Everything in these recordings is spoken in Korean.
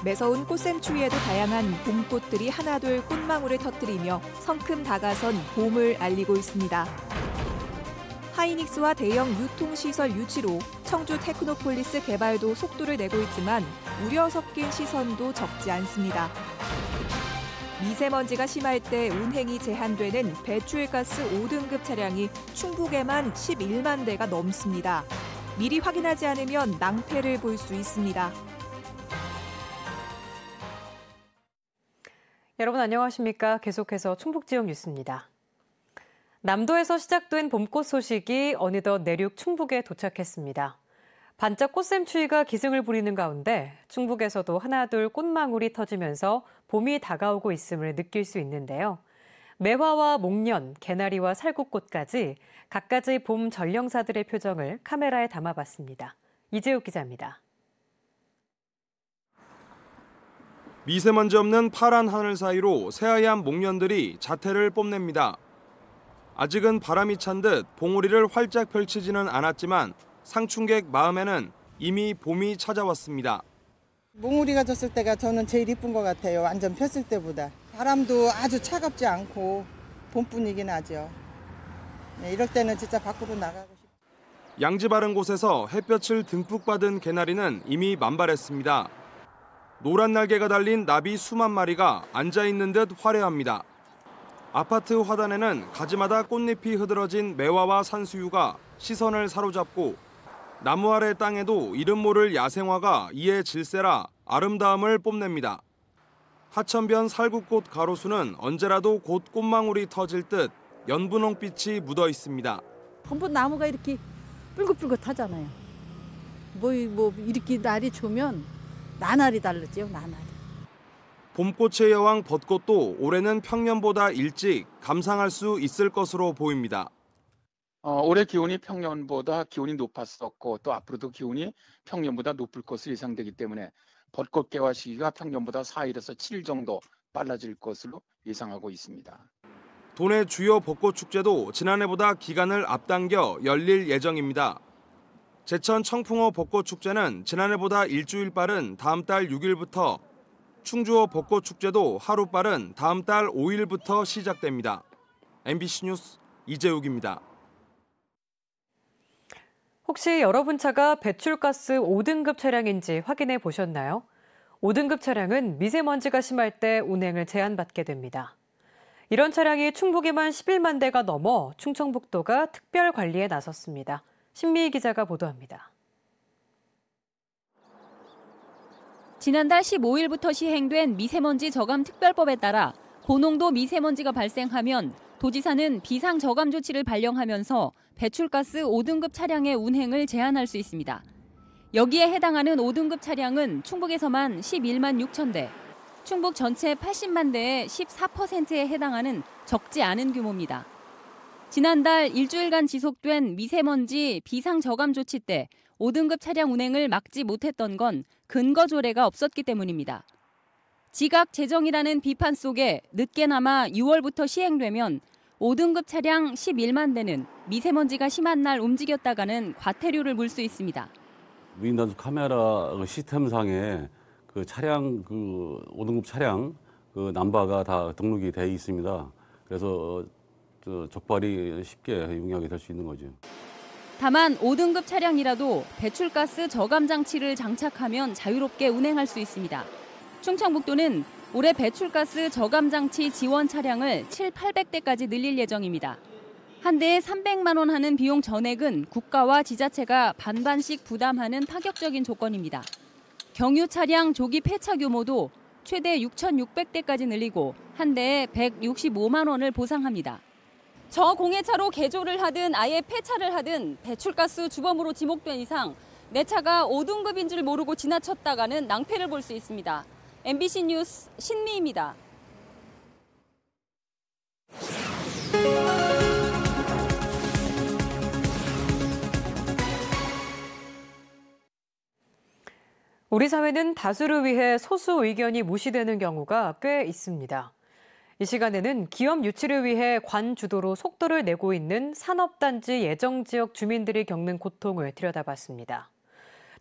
매서운 꽃샘추위에도 다양한 봄꽃들이 하나둘 꽃망울을 터뜨리며 성큼 다가선 봄을 알리고 있습니다. 하이닉스와 대형 유통시설 유치로 청주 테크노폴리스 개발도 속도를 내고 있지만 우려 섞인 시선도 적지 않습니다. 미세먼지가 심할 때 운행이 제한되는 배출가스 5등급 차량이 충북에만 11만 대가 넘습니다. 미리 확인하지 않으면 낭패를 볼 수 있습니다. 여러분 안녕하십니까? 계속해서 충북 지역 뉴스입니다. 남도에서 시작된 봄꽃 소식이 어느덧 내륙 충북에 도착했습니다. 반짝 꽃샘추위가 기승을 부리는 가운데 충북에서도 하나둘 꽃망울이 터지면서 봄이 다가오고 있음을 느낄 수 있는데요. 매화와 목련, 개나리와 살구꽃까지 갖가지 봄 전령사들의 표정을 카메라에 담아봤습니다. 이재욱 기자입니다. 미세먼지 없는 파란 하늘 사이로 새하얀 목련들이 자태를 뽐냅니다. 아직은 바람이 찬 듯 봉우리를 활짝 펼치지는 않았지만 상춘객 마음에는 이미 봄이 찾아왔습니다. 몽우리가 졌을 때가 저는 제일 이쁜 것 같아요. 완전 폈을 때보다. 바람도 아주 차갑지 않고 봄분위기 나죠. 네, 이럴 때는 진짜 밖으로 나가고 싶어요. 양지 바른 곳에서 햇볕을 듬뿍 받은 개나리는 이미 만발했습니다. 노란 날개가 달린 나비 수만 마리가 앉아있는 듯 화려합니다. 아파트 화단에는 가지마다 꽃잎이 흐드러진 매화와 산수유가 시선을 사로잡고 나무 아래 땅에도 이름 모를 야생화가 이에 질세라 아름다움을 뽐냅니다. 하천변 살구꽃 가로수는 언제라도 곧 꽃망울이 터질 듯 연분홍빛이 묻어 있습니다. 전부 나무가 이렇게 뿔긋뿔긋하잖아요. 뭐 이렇게 날이 좋으면 나날이 다르죠, 나날이. 봄꽃의 여왕 벚꽃도 올해는 평년보다 일찍 감상할 수 있을 것으로 보입니다. 올해 기온이 평년보다 기온이 높았었고 또 앞으로도 기온이 평년보다 높을 것으로 예상되기 때문에 벚꽃 개화 시기가 평년보다 4일에서 7일 정도 빨라질 것으로 예상하고 있습니다. 도내 주요 벚꽃 축제도 지난해보다 기간을 앞당겨 열릴 예정입니다. 제천 청풍호 벚꽃 축제는 지난해보다 일주일 빠른 다음 달 6일부터, 충주호 벚꽃 축제도 하루 빠른 다음 달 5일부터 시작됩니다. MBC 뉴스 이재욱입니다. 혹시 여러분 차가 배출가스 5등급 차량인지 확인해 보셨나요? 5등급 차량은 미세먼지가 심할 때 운행을 제한받게 됩니다. 이런 차량이 충북에만 11만 대가 넘어 충청북도가 특별 관리에 나섰습니다. 신미희 기자가 보도합니다. 지난달 15일부터 시행된 미세먼지 저감 특별법에 따라 고농도 미세먼지가 발생하면 도지사는 비상저감 조치를 발령하면서 배출가스 5등급 차량의 운행을 제한할 수 있습니다. 여기에 해당하는 5등급 차량은 충북에서만 11만 6천 대, 충북 전체 80만 대의 14%에 해당하는 적지 않은 규모입니다. 지난달 일주일간 지속된 미세먼지 비상저감 조치 때 5등급 차량 운행을 막지 못했던 건 근거 조례가 없었기 때문입니다. 지각 재정이라는 비판 속에 늦게나마 6월부터 시행되면 5등급 차량 11만 대는 미세먼지가 심한 날 움직였다가는 과태료를 물 수 있습니다. 무인단속 카메라 시스템상에 그 차량 5등급 차량 넘버가 다 등록이 돼 있습니다. 그래서 적발이 쉽게 용이하게 될 수 있는 거죠. 다만 5등급 차량이라도 배출가스 저감 장치를 장착하면 자유롭게 운행할 수 있습니다. 충청북도는 올해 배출가스 저감 장치 지원 차량을 800대까지 늘릴 예정입니다. 한 대에 300만 원 하는 비용 전액은 국가와 지자체가 반반씩 부담하는 파격적인 조건입니다. 경유 차량 조기 폐차 규모도 최대 6,600대까지 늘리고 한 대에 165만 원을 보상합니다. 저공해차로 개조를 하든 아예 폐차를 하든 배출가스 주범으로 지목된 이상 내 차가 5등급인 줄 모르고 지나쳤다가는 낭패를 볼 수 있습니다. MBC 뉴스 신미입니다. 우리 사회는 다수를 위해 소수 의견이 무시되는 경우가 꽤 있습니다. 이 시간에는 기업 유치를 위해 관 주도로 속도를 내고 있는 산업단지 예정지역 주민들이 겪는 고통을 들여다봤습니다.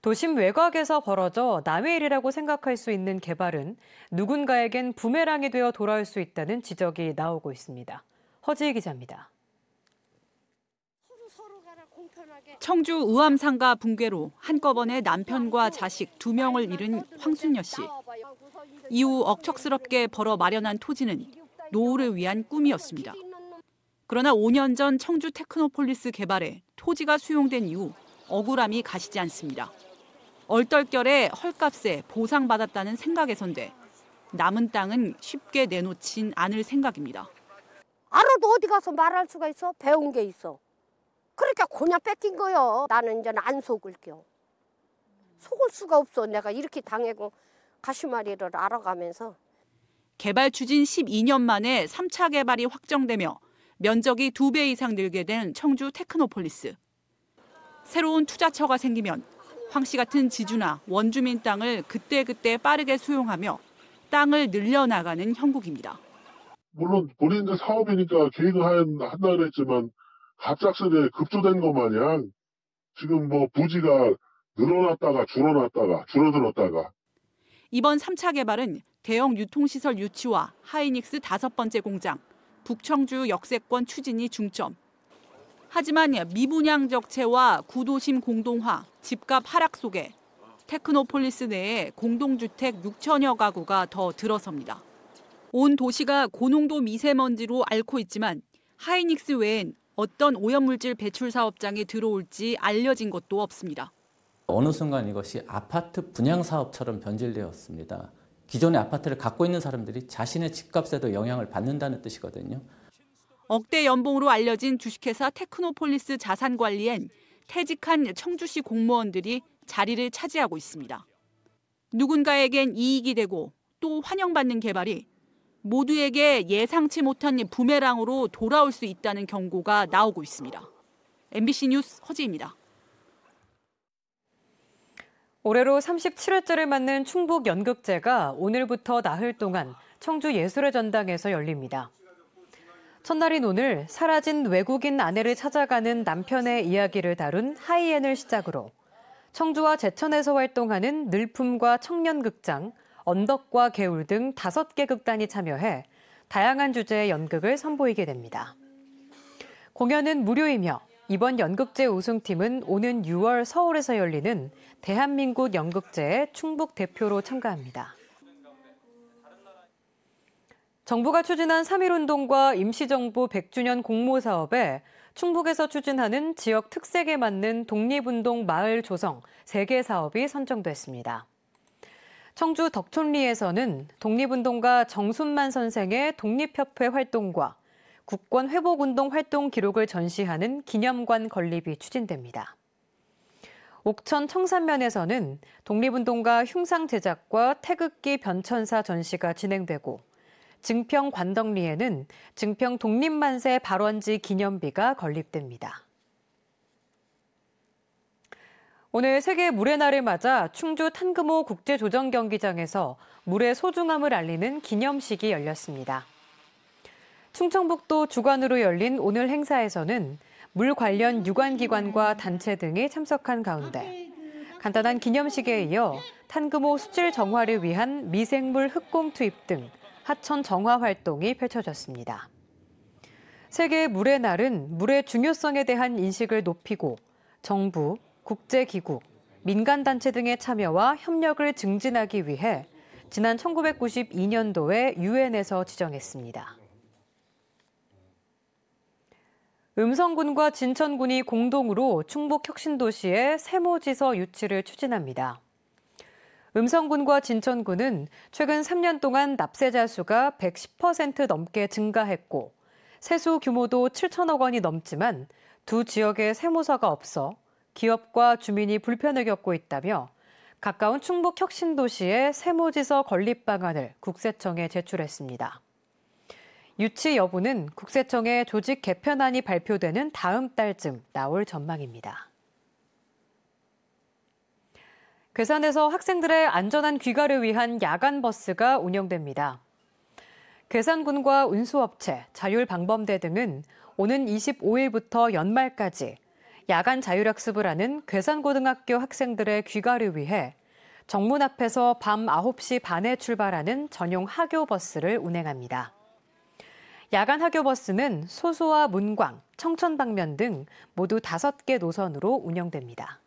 도심 외곽에서 벌어져 남의 일이라고 생각할 수 있는 개발은 누군가에겐 부메랑이 되어 돌아올 수 있다는 지적이 나오고 있습니다. 허지희 기자입니다. 청주 의암상가 붕괴로 한꺼번에 남편과 자식 2명을 잃은 황순여 씨. 이후 억척스럽게 벌어 마련한 토지는 노후를 위한 꿈이었습니다. 그러나 5년 전 청주 테크노폴리스 개발에 토지가 수용된 이후 억울함이 가시지 않습니다. 얼떨결에 헐값에 보상받았다는 생각에선데 남은 땅은 쉽게 내놓진 않을 생각입니다. 알아도 어디 가서 말할 수가 있어? 배운 게 있어. 그러니까 그냥 뺏긴 거요. 나는 이제는 안 속을게요. 속을 수가 없어. 내가 이렇게 당하고 가시마리를 알아가면서. 개발 추진 12년 만에 3차 개발이 확정되며 면적이 2배 이상 늘게 된 청주 테크노폴리스. 새로운 투자처가 생기면 황 씨 같은 지주나 원주민 땅을 그때그때 빠르게 수용하며 땅을 늘려나가는 형국입니다. 물론 본인들 사업이니까 계획을 한다 그랬지만 갑작스레 급조된 것 마냥 지금 뭐 부지가 늘어났다가 줄어들었다가. 이번 3차 개발은 대형 유통시설 유치와 하이닉스 5번째 공장, 북청주 역세권 추진이 중점. 하지만 미분양 적체와 구도심 공동화, 집값 하락 속에 테크노폴리스 내에 공동주택 6천여 가구가 더 들어섭니다. 온 도시가 고농도 미세먼지로 앓고 있지만 하이닉스 외엔 어떤 오염물질 배출 사업장이 들어올지 알려진 것도 없습니다. 어느 순간 이것이 아파트 분양 사업처럼 변질되었습니다. 기존의 아파트를 갖고 있는 사람들이 자신의 집값에도 영향을 받는다는 뜻이거든요. 억대 연봉으로 알려진 주식회사 테크노폴리스 자산관리엔 퇴직한 청주시 공무원들이 자리를 차지하고 있습니다. 누군가에겐 이익이 되고 또 환영받는 개발이 모두에게 예상치 못한 부메랑으로 돌아올 수 있다는 경고가 나오고 있습니다. MBC 뉴스 허지입니다. 올해로 37회째를 맞는 충북 연극제가 오늘부터 나흘 동안 청주 예술의 전당에서 열립니다. 첫날인 오늘 사라진 외국인 아내를 찾아가는 남편의 이야기를 다룬 하이엔을 시작으로 청주와 제천에서 활동하는 늘품과 청년극장, 언덕과 개울 등 5개 극단이 참여해 다양한 주제의 연극을 선보이게 됩니다. 공연은 무료이며 이번 연극제 우승팀은 오는 6월 서울에서 열리는 대한민국 연극제의 충북 대표로 참가합니다. 정부가 추진한 3.1운동과 임시정부 100주년 공모사업에 충북에서 추진하는 지역 특색에 맞는 독립운동 마을 조성 3개 사업이 선정됐습니다. 청주 덕촌리에서는 독립운동가 정순만 선생의 독립협회 활동과 국권회복운동 활동 기록을 전시하는 기념관 건립이 추진됩니다. 옥천 청산면에서는 독립운동가 흉상 제작과 태극기 변천사 전시가 진행되고 증평 관덕리에는 증평 독립만세 발원지 기념비가 건립됩니다. 오늘 세계 물의 날을 맞아 충주 탄금호 국제조정경기장에서 물의 소중함을 알리는 기념식이 열렸습니다. 충청북도 주관으로 열린 오늘 행사에서는 물 관련 유관기관과 단체 등이 참석한 가운데 간단한 기념식에 이어 탄금호 수질 정화를 위한 미생물 흑공 투입 등 하천 정화 활동이 펼쳐졌습니다. 세계 물의 날은 물의 중요성에 대한 인식을 높이고 정부, 국제기구, 민간단체 등의 참여와 협력을 증진하기 위해 지난 1992년도에 유엔에서 지정했습니다. 음성군과 진천군이 공동으로 충북 혁신도시의 세모지서 유치를 추진합니다. 음성군과 진천군은 최근 3년 동안 납세자 수가 110% 넘게 증가했고 세수 규모도 7천억 원이 넘지만 두 지역에 세무서가 없어 기업과 주민이 불편을 겪고 있다며 가까운 충북 혁신도시의 세무지서 건립 방안을 국세청에 제출했습니다. 유치 여부는 국세청의 조직 개편안이 발표되는 다음 달쯤 나올 전망입니다. 괴산에서 학생들의 안전한 귀가를 위한 야간 버스가 운영됩니다. 괴산군과 운수업체, 자율방범대 등은 오는 25일부터 연말까지 야간 자율학습을 하는 괴산고등학교 학생들의 귀가를 위해 정문 앞에서 밤 9시 반에 출발하는 전용 하교버스를 운행합니다. 야간 하교버스는 소소와 문광, 청천방면 등 모두 5개 노선으로 운영됩니다.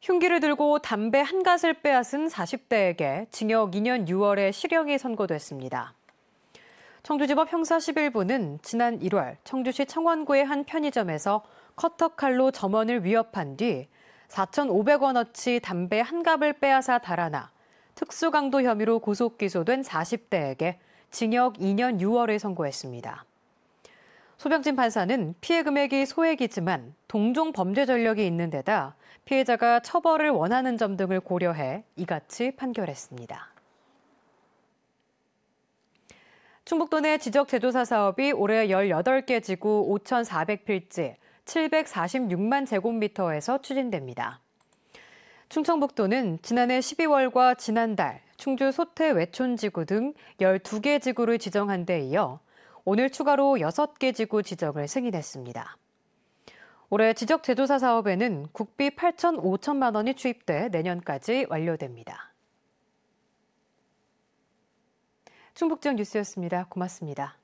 흉기를 들고 담배 한 갓을 빼앗은 40대에게 징역 2년 6월에 실형이 선고됐습니다. 청주지법 형사 11부는 지난 1월 청주시 청원구의 한 편의점에서 커터칼로 점원을 위협한 뒤 4,500원어치 담배 한 갑을 빼앗아 달아나 특수강도 혐의로 구속 기소된 40대에게 징역 2년 6월을 선고했습니다. 소병진 판사는 피해 금액이 소액이지만 동종 범죄 전력이 있는 데다 피해자가 처벌을 원하는 점 등을 고려해 이같이 판결했습니다. 충북도 내 지적제조사 사업이 올해 18개 지구 5,400필지 746만 제곱미터에서 추진됩니다. 충청북도는 지난해 12월과 지난달 충주 소태 외촌지구 등 12개 지구를 지정한 데 이어 오늘 추가로 6개 지구 지정을 승인했습니다. 올해 지적제조사 사업에는 국비 8,5천만 원이 투입돼 내년까지 완료됩니다. 충북지역 뉴스였습니다. 고맙습니다.